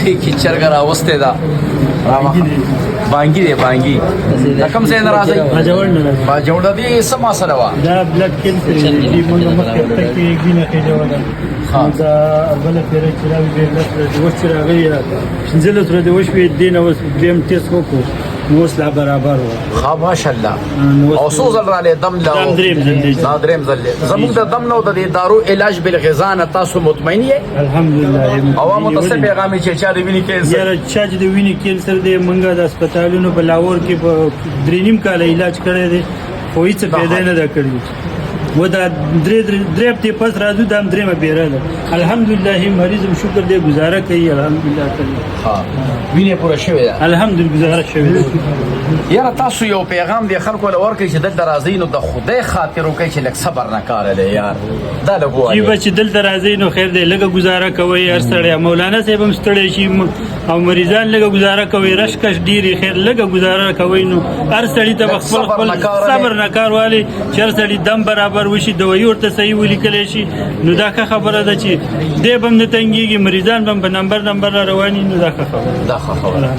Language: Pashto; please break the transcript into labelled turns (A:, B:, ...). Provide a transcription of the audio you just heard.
A: ځای کې چرګ راوستی ده بانګي دی بانګي دا کوم ځای نه راځي باجوړ د دې څه مسله وه
B: دا بلډ کینسر دی موږ مخکې کې ګینه کې جوړه دا بل پیره چې راوي د لسره د وښ راغلی پنځه لسره د وښ په دین او دیم ټیسټ وکړو نو لا برابر و
A: ها ماشاءالله او څو ځل رالی دم له دا درېم ځل زموږ د دم نه د دارو علاج بالغذا نه تاسو مطمئن یې
B: الحمدلله
A: عوامو ته څه پیغام چې چا د وینې کینسر
B: یاره چا چې د وینې کینسر دی موږ د هسپتالونو په لاهور کې په 3.5 کال علاج کړی دی خو هېڅ فایده نه ده کړې و دا درې هفتې پس راځو دا هم درېمه بیره ده الحمدلله مریض هم شکر دی ګزاره کوي الحمدلله
A: وینې پوره شوې ده
B: الحمدلله ګزاره شوې ده
A: یاره تاسو یو پیغام دی خلکو له ورکړئ چې دلته راځئ نو د خدای خاطر وکړئ چې لږ صبر نه کار دی یار دا لږ ووایه
B: چې دلته راځئ نو خیر دی لږه ګزاره کوئ هر سړی مولانا صاحب هم ستړی شي او مریضان لږه ګزاره کوئ رش کش ډېرې خیر لږه ګزاره کوئ نو هر سړي ته خپل صبر نه کار والی چې هر سړي دم برابر وشي دوایي ورته صحیح ولیکلی شي نو دا ښه خبره ده چې دی به هم نه تنګېږي مریضان به هم په نمبر را رواني نو دا ښه خبره
A: دا ښه خبره